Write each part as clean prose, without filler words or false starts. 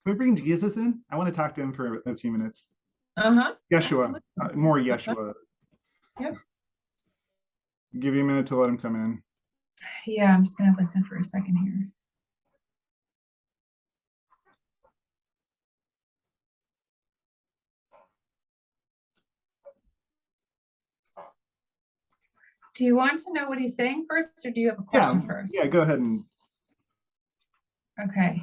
we bring Jesus in? I want to talk to him for a few minutes. Uh-huh. Yeshua, Absolutely. more Uh-huh. Yeshua. Yep. Give you a minute to let him come in. Yeah, I'm just gonna listen for a second here. Do you want to know what he's saying first, or do you have a Yeah, question first? yeah, go ahead and Okay.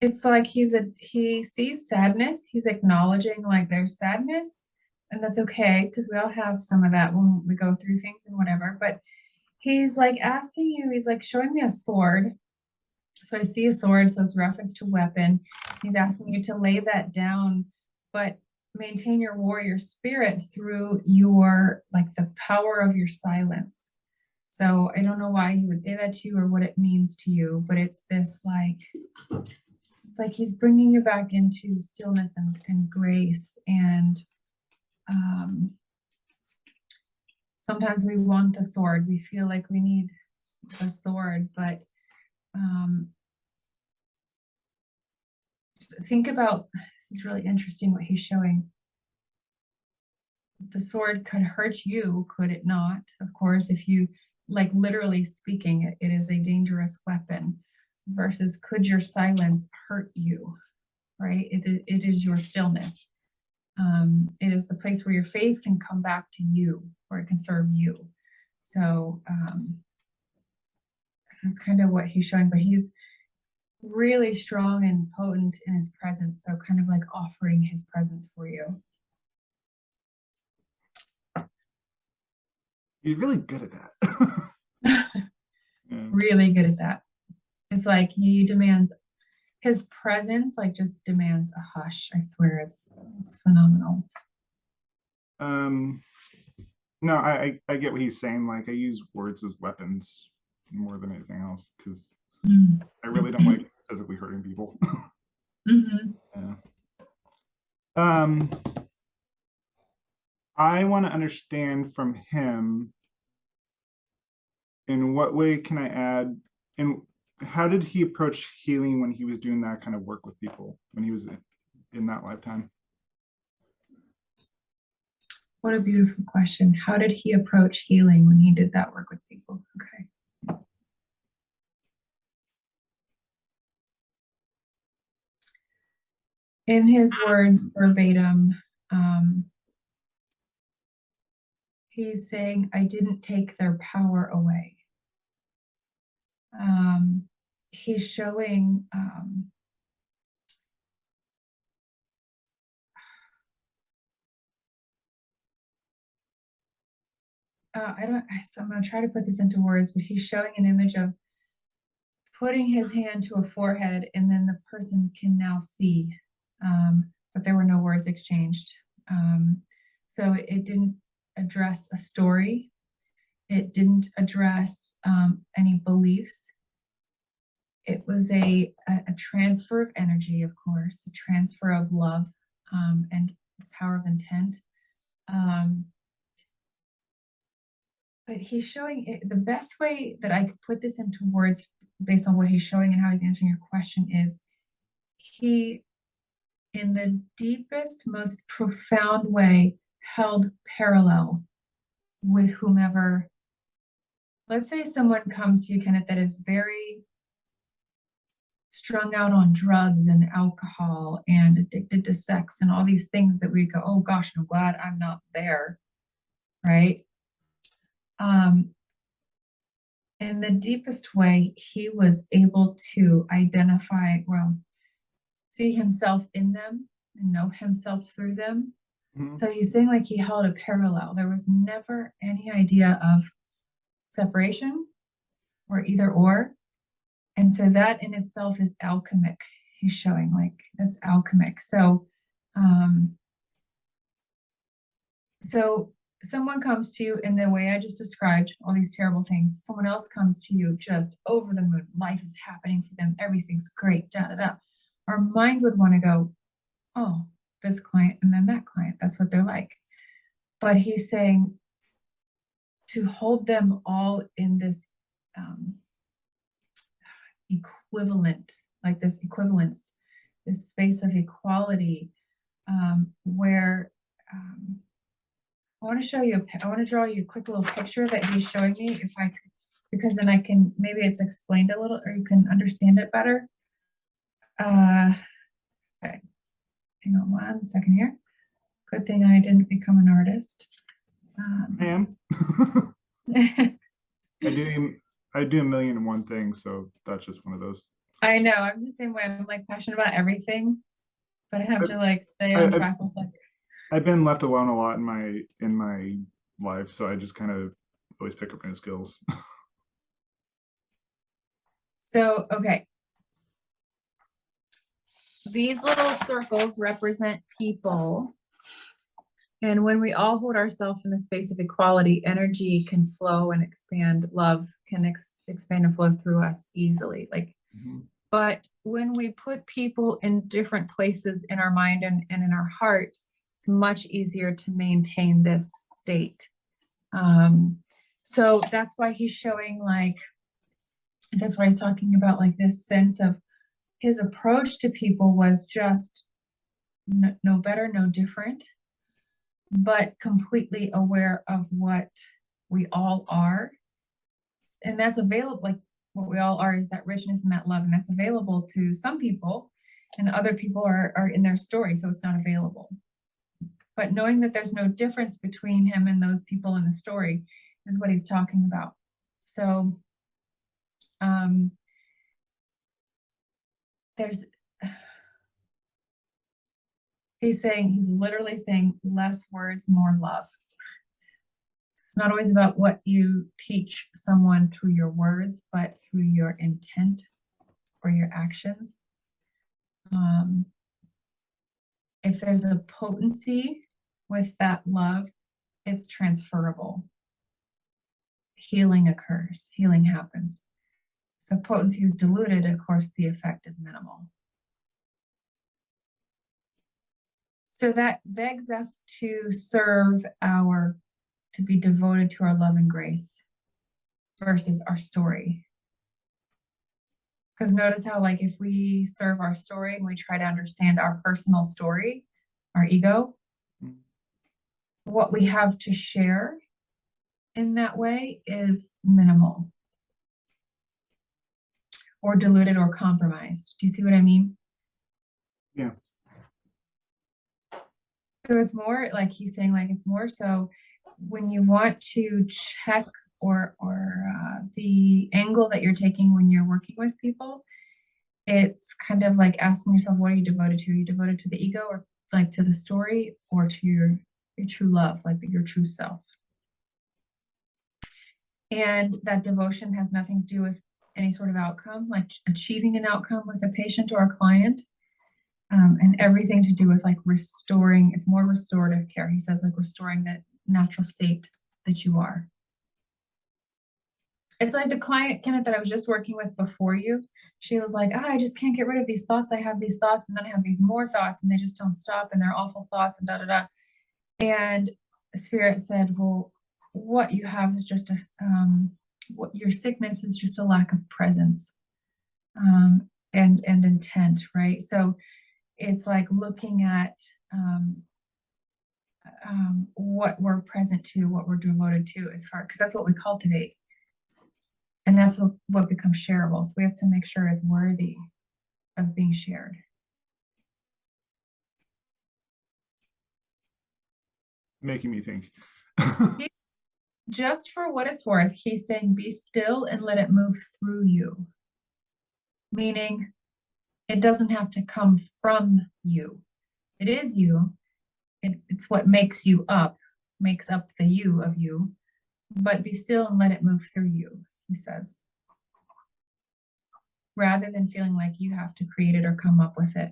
It's like he sees sadness. He's acknowledging like there's sadness, and that's okay because we all have some of that when we go through things and whatever. But he's like asking you, he's like showing me a sword. So I see a sword, so it's reference to weapon. He's asking you to lay that down, but maintain your warrior spirit through your like the power of your silence. So I don't know why he would say that to you or what it means to you, but it's this like it's like he's bringing you back into stillness and grace. And um, sometimes we want the sword. We feel like we need the sword, but um, think about this is really interesting what he's showing. The sword could hurt you, could it not? Of course, if you like literally speaking, it is a dangerous weapon. Versus, could your silence hurt you? Right? It is your stillness. It is the place where your faith can come back to you, or it can serve you. So that's kind of what he's showing, but he's really strong and potent in his presence. So kind of like offering his presence for you. he's really good at that. Yeah. Really good at that. It's like he demands his presence, like just demands a hush. I swear it's phenomenal. Um, no, I get what he's saying. Like I use words as weapons more than anything else because I really don't like physically hurting people. Mm-hmm. Yeah. Um, I want to understand from him in what way can I add, and how did he approach healing when he was doing that kind of work with people when he was in that lifetime? What a beautiful question. How did he approach healing when he did that work with people? Okay. In his words, verbatim, um, he's saying, I didn't take their power away. He's showing I don't, so I'm going to try to put this into words, but he's showing an image of putting his hand to a forehead, and then the person can now see, but there were no words exchanged. So it didn't address a story. It didn't address any beliefs. It was a transfer of energy, of course, a transfer of love and the power of intent. Um, but he's showing it, the best way that I could put this into words based on what he's showing and how he's answering your question is he, in the deepest, most profound way, held parallel with whomever. Let's say someone comes to you, Kenneth, that is very strung out on drugs and alcohol and addicted to sex and all these things that we go, oh gosh, I'm glad I'm not there, right? In the deepest way, he was able to identify, well, see himself in them and know himself through them. Mm-hmm. So he's saying like he held a parallel. There was never any idea of separation or either or. And so that in itself is alchemic. He's showing like that's alchemic. Um, so someone comes to you in the way I just described, all these terrible things. Someone else comes to you just over the moon. Life is happening for them. Everything's great. Da da da. Our mind would want to go, oh, this client and then that client. That's what they're like. But he's saying to hold them all in this um, equivalent, like this equivalence, this space of equality, where I want to show you, I want to draw you a quick little picture that he's showing me, if I could, because then I can, maybe it's explained a little, or you can understand it better. Okay, hang on one second here. Good thing I didn't become an artist. Man, I do a million and one things, so that's just one of those. I know, I'm the same way. I'm like passionate about everything, but I have to like stay on track with like. I've been left alone a lot in my life, so I just kind of always pick up new skills. So, okay. These little circles represent people. And when we all hold ourselves in the space of equality, energy can flow and expand. Love can expand and flow through us easily. Like, but when we put people in different places in our mind and in our heart, it's much easier to maintain this state. So that's why he's showing like, that's why he's talking about like this sense of his approach to people was just no better, no different, but completely aware of what we all are. And that's available, like what we all are is that richness and that love, and that's available to some people, and other people are in their story, so it's not available. But knowing that there's no difference between him and those people in the story is what he's talking about. So he's literally saying less words, more love. It's not always about what you teach someone through your words, but through your intent or your actions. If there's a potency with that love, it's transferable. Healing occurs, healing happens. If the potency is diluted, of course, the effect is minimal. So that begs us to to be devoted to our love and grace versus our story. Because notice how, like, if we serve our story and we try to understand our personal story, our ego, what we have to share in that way is minimal or diluted or compromised. Do you see what I mean? Yeah. So it's more like he's saying, like, it's more so when you want to check or the angle that you're taking when you're working with people, it's kind of like asking yourself, what are you devoted to? Are you devoted to the ego, or like to the story, or to your true love, like your true self? And that devotion has nothing to do with any sort of outcome, like achieving an outcome with a patient or a client, and everything to do with like restoring. It's more restorative care. He says, like, restoring that natural state that you are. It's like the client, Kenneth, that I was just working with before you. She was like, I just can't get rid of these thoughts. I have these thoughts, and then I have these more thoughts, and they just don't stop, and they're awful thoughts, and da da da. And Spirit said, well, what you have is just what your sickness is just a lack of presence, and intent, right? So it's like looking at what we're present to, what we're devoted to, as far, because that's what we cultivate. And that's what becomes shareable. So we have to make sure it's worthy of being shared. Making me think. Just for what it's worth, he's saying, be still and let it move through you. Meaning, it doesn't have to come from you. It is you. It's what makes you up, makes up the you of you. But be still and let it move through you, he says. Rather than feeling like you have to create it or come up with it.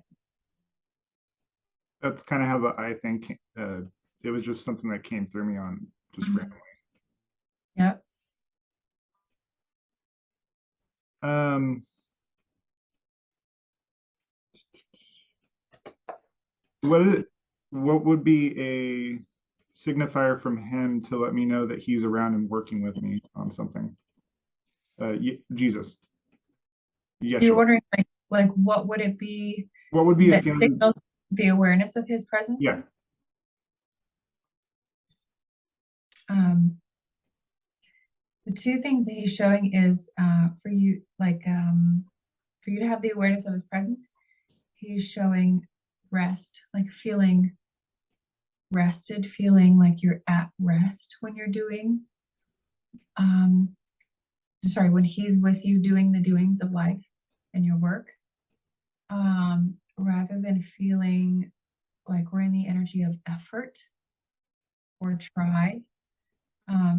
That's kind of how I think it was just something that came through me on just randomly. Yep. What would be a signifier from him to let me know that he's around and working with me on something? Jesus. You're Yeshua. wondering like what would it be What would be a that feeling? signals the awareness of his presence? Yeah. The two things that he's showing is for you, like for you to have the awareness of his presence, he's showing rest, like feeling rested, feeling like you're at rest when you're doing, when he's with you doing the doings of life and your work, rather than feeling like we're in the energy of effort or try.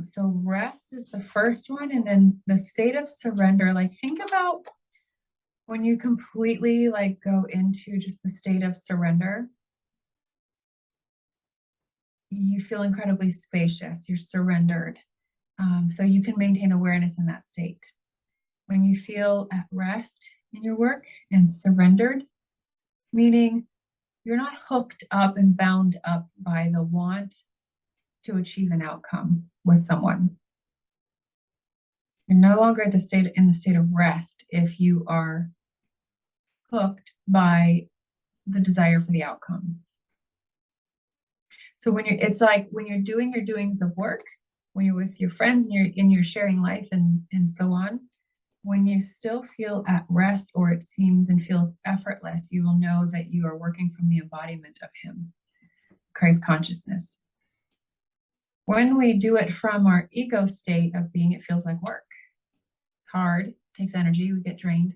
So rest is the first one, and then the state of surrender. Like think about when you completely like go into just the state of surrender, you feel incredibly spacious, you're surrendered. So you can maintain awareness in that state. When you feel at rest in your work and surrendered, meaning you're not hooked up and bound up by the want to achieve an outcome with someone. You're no longer in the state of rest if you are hooked by the desire for the outcome. So it's like when you're doing your doings of work, when you're with your friends and you're sharing life and so on, when you still feel at rest or it seems and feels effortless, you will know that you are working from the embodiment of him, Christ consciousness. When we do it from our ego state of being, it feels like work. It's hard, it takes energy, we get drained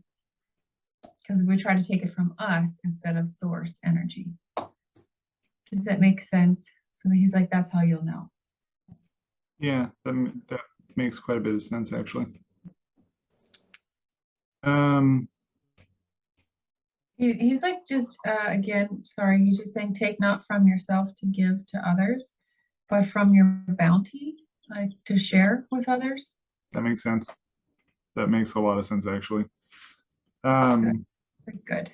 because we try to take it from us instead of source energy. Does that make sense? So he's like, that's how you'll know. Yeah, that makes quite a bit of sense, actually. He's like, just again, sorry, he's just saying, take not from yourself to give to others, but from your bounty, like to share with others. That makes sense. That makes a lot of sense, actually. Good. Very good.